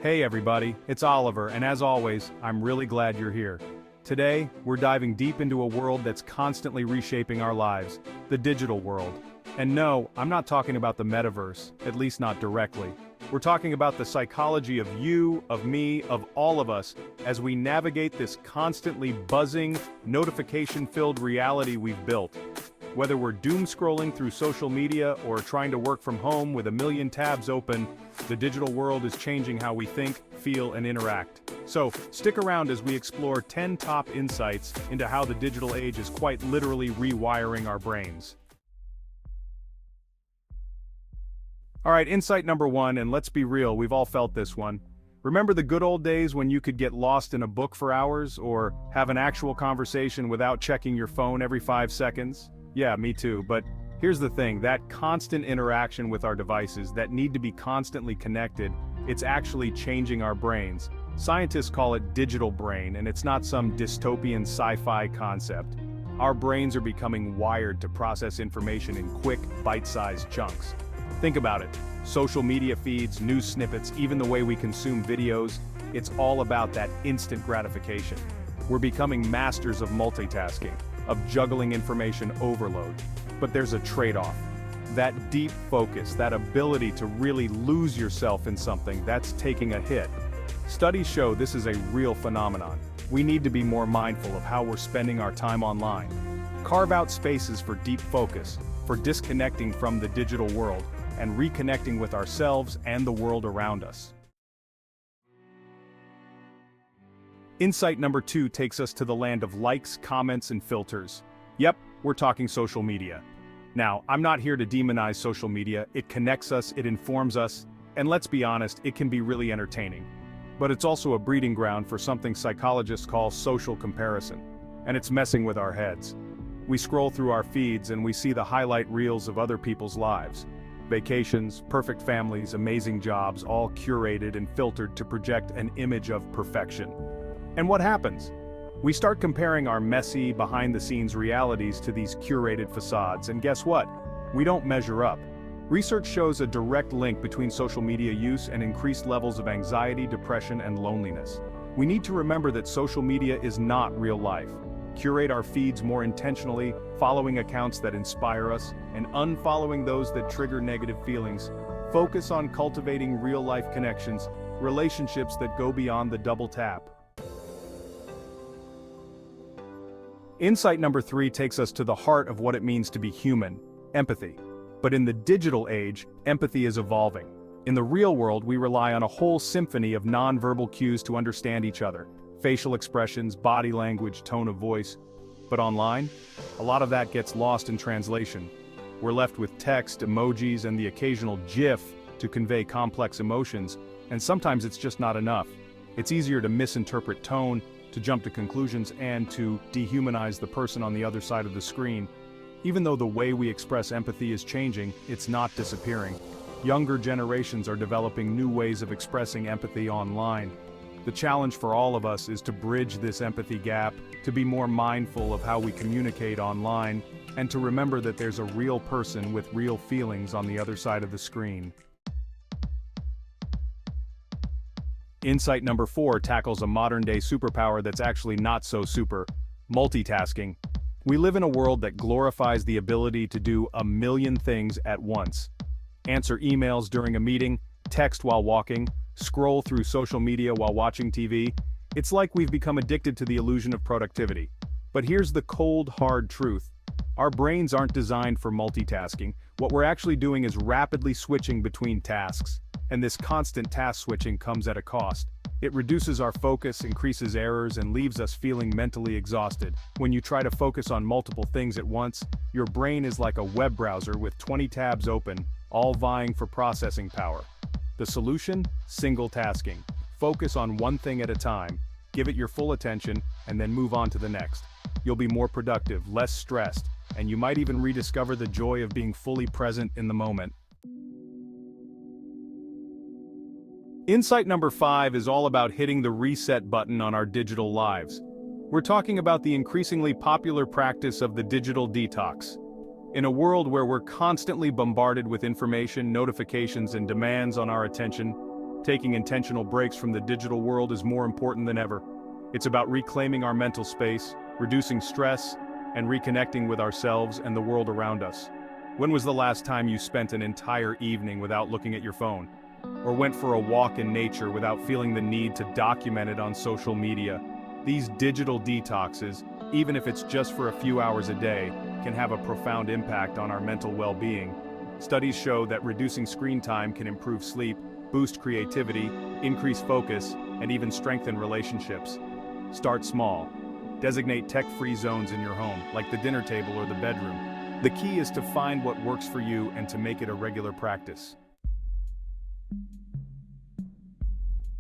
Hey everybody, it's Oliver, and as always, I'm really glad you're here. Today, we're diving deep into a world that's constantly reshaping our lives, the digital world. And no, I'm not talking about the metaverse, at least not directly. We're talking about the psychology of you, of me, of all of us, as we navigate this constantly buzzing, notification-filled reality we've built. Whether we're doom scrolling through social media or trying to work from home with a million tabs open, the digital world is changing how we think, feel, and interact. So, stick around as we explore 10 top insights into how the digital age is quite literally rewiring our brains. Alright, insight number 1, and let's be real, we've all felt this one. Remember the good old days when you could get lost in a book for hours, or have an actual conversation without checking your phone every 5 seconds? Yeah, me too, but here's the thing, that constant interaction with our devices that need to be constantly connected, it's actually changing our brains. Scientists call it digital brain, and it's not some dystopian sci-fi concept. Our brains are becoming wired to process information in quick, bite-sized chunks. Think about it. Social media feeds, news snippets, even the way we consume videos, it's all about that instant gratification. We're becoming masters of multitasking, of juggling information overload. But there's a trade-off. That deep focus, that ability to really lose yourself in something, that's taking a hit. Studies show this is a real phenomenon. We need to be more mindful of how we're spending our time online. Carve out spaces for deep focus, for disconnecting from the digital world, and reconnecting with ourselves and the world around us. Insight number 2 takes us to the land of likes, comments, and filters. Yep, we're talking social media. Now, I'm not here to demonize social media, it connects us, it informs us, and let's be honest, it can be really entertaining. But it's also a breeding ground for something psychologists call social comparison, and it's messing with our heads. We scroll through our feeds and we see the highlight reels of other people's lives. Vacations, perfect families, amazing jobs, all curated and filtered to project an image of perfection. And what happens? We start comparing our messy, behind-the-scenes realities to these curated facades, and guess what? We don't measure up. Research shows a direct link between social media use and increased levels of anxiety, depression, and loneliness. We need to remember that social media is not real life. Curate our feeds more intentionally, following accounts that inspire us, and unfollowing those that trigger negative feelings. Focus on cultivating real-life connections, relationships that go beyond the double tap. Insight number 3 takes us to the heart of what it means to be human, empathy. But in the digital age, empathy is evolving. In the real world, we rely on a whole symphony of non-verbal cues to understand each other. Facial expressions, body language, tone of voice. But online, a lot of that gets lost in translation. We're left with text, emojis, and the occasional GIF to convey complex emotions, and sometimes it's just not enough. It's easier to misinterpret tone, to jump to conclusions, and to dehumanize the person on the other side of the screen. Even though the way we express empathy is changing, it's not disappearing. Younger generations are developing new ways of expressing empathy online. The challenge for all of us is to bridge this empathy gap, to be more mindful of how we communicate online, and to remember that there's a real person with real feelings on the other side of the screen. Insight number 4 tackles a modern-day superpower that's actually not so super: multitasking. We live in a world that glorifies the ability to do a million things at once. Answer emails during a meeting, text while walking, scroll through social media while watching TV. It's like we've become addicted to the illusion of productivity. But here's the cold, hard truth. Our brains aren't designed for multitasking. What we're actually doing is rapidly switching between tasks. And this constant task switching comes at a cost. It reduces our focus, increases errors, and leaves us feeling mentally exhausted. When you try to focus on multiple things at once, your brain is like a web browser with 20 tabs open, all vying for processing power. The solution? Single tasking. Focus on one thing at a time, give it your full attention, and then move on to the next. You'll be more productive, less stressed, and you might even rediscover the joy of being fully present in the moment. Insight number 5 is all about hitting the reset button on our digital lives. We're talking about the increasingly popular practice of the digital detox. In a world where we're constantly bombarded with information, notifications, and demands on our attention, Taking intentional breaks from the digital world is more important than ever. It's about reclaiming our mental space, reducing stress, and reconnecting with ourselves and the world around us. When was the last time you spent an entire evening without looking at your phone? Or went for a walk in nature without feeling the need to document it on social media? These digital detoxes, even if it's just for a few hours a day, can have a profound impact on our mental well-being. Studies show that reducing screen time can improve sleep, boost creativity, increase focus, and even strengthen relationships. Start small. Designate tech-free zones in your home, like the dinner table or the bedroom. The key is to find what works for you and to make it a regular practice.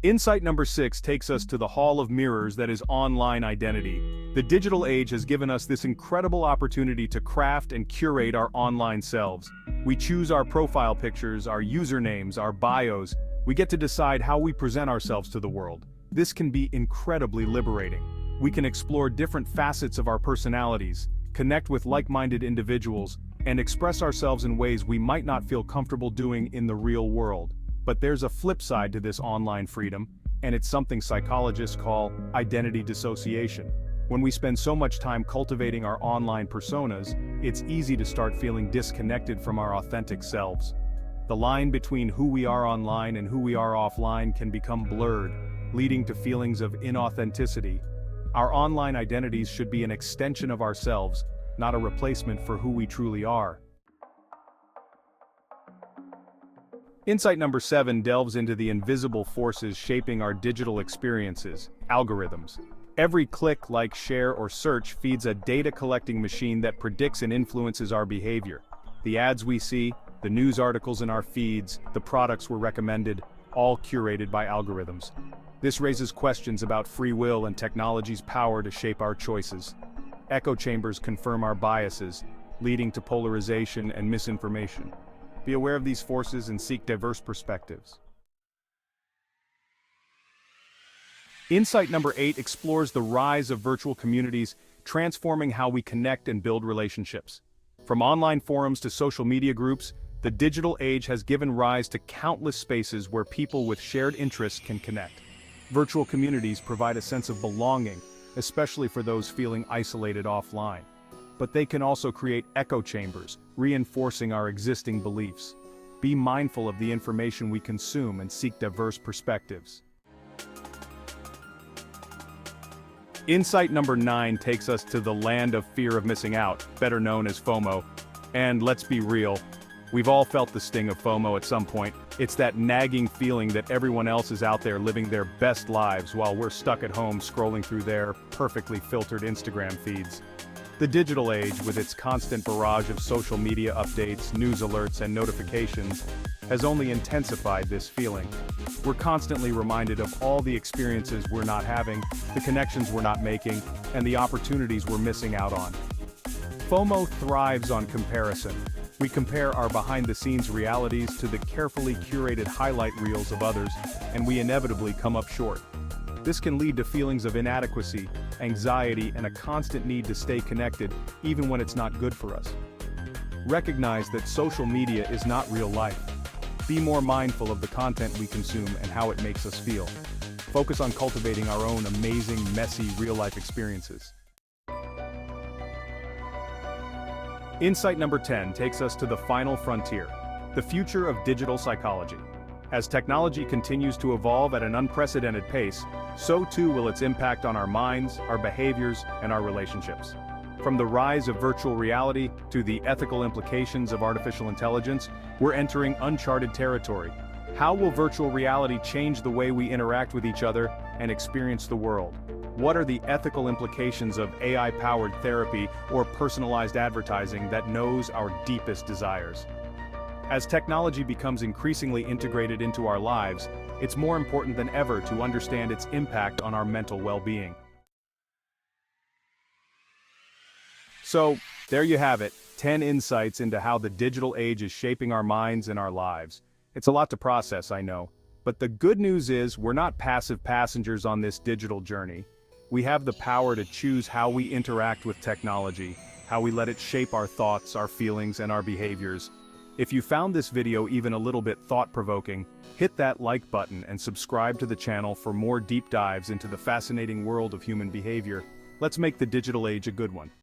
Insight number 6 takes us to the hall of mirrors that is online identity. The digital age has given us this incredible opportunity to craft and curate our online selves. We choose our profile pictures, our usernames, our bios. We get to decide how we present ourselves to the world. This can be incredibly liberating. We can explore different facets of our personalities, connect with like-minded individuals, and express ourselves in ways we might not feel comfortable doing in the real world. But there's a flip side to this online freedom, and it's something psychologists call identity dissociation. When we spend so much time cultivating our online personas, it's easy to start feeling disconnected from our authentic selves. The line between who we are online and who we are offline can become blurred, leading to feelings of inauthenticity. Our online identities should be an extension of ourselves, not a replacement for who we truly are. Insight number 7 delves into the invisible forces shaping our digital experiences, algorithms. Every click, like, share, or search feeds a data-collecting machine that predicts and influences our behavior. The ads we see, the news articles in our feeds, the products we're recommended, all curated by algorithms. This raises questions about free will and technology's power to shape our choices. Echo chambers confirm our biases, leading to polarization and misinformation. Be aware of these forces and seek diverse perspectives. Insight number 8 explores the rise of virtual communities, transforming how we connect and build relationships. From online forums to social media groups, the digital age has given rise to countless spaces where people with shared interests can connect. Virtual communities provide a sense of belonging, especially for those feeling isolated offline. But they can also create echo chambers, reinforcing our existing beliefs. Be mindful of the information we consume and seek diverse perspectives. Insight number 9 takes us to the land of fear of missing out, better known as FOMO. And let's be real, we've all felt the sting of FOMO at some point. It's that nagging feeling that everyone else is out there living their best lives while we're stuck at home scrolling through their perfectly filtered Instagram feeds. The digital age, with its constant barrage of social media updates, news alerts, and notifications, has only intensified this feeling. We're constantly reminded of all the experiences we're not having, the connections we're not making, and the opportunities we're missing out on. FOMO thrives on comparison. We compare our behind-the-scenes realities to the carefully curated highlight reels of others, and we inevitably come up short. This can lead to feelings of inadequacy, anxiety, and a constant need to stay connected, even when it's not good for us. Recognize that social media is not real life. Be more mindful of the content we consume and how it makes us feel. Focus on cultivating our own amazing, messy, real-life experiences. Insight number 10 takes us to the final frontier, the future of digital psychology. As technology continues to evolve at an unprecedented pace, so too will its impact on our minds, our behaviors, and our relationships. From the rise of virtual reality to the ethical implications of artificial intelligence, we're entering uncharted territory. How will virtual reality change the way we interact with each other and experience the world? What are the ethical implications of AI-powered therapy or personalized advertising that knows our deepest desires? As technology becomes increasingly integrated into our lives, it's more important than ever to understand its impact on our mental well-being. So, there you have it, 10 insights into how the digital age is shaping our minds and our lives. It's a lot to process, I know. But the good news is we're not passive passengers on this digital journey. We have the power to choose how we interact with technology, how we let it shape our thoughts, our feelings, and our behaviors. If you found this video even a little bit thought-provoking, hit that like button and subscribe to the channel for more deep dives into the fascinating world of human behavior. Let's make the digital age a good one.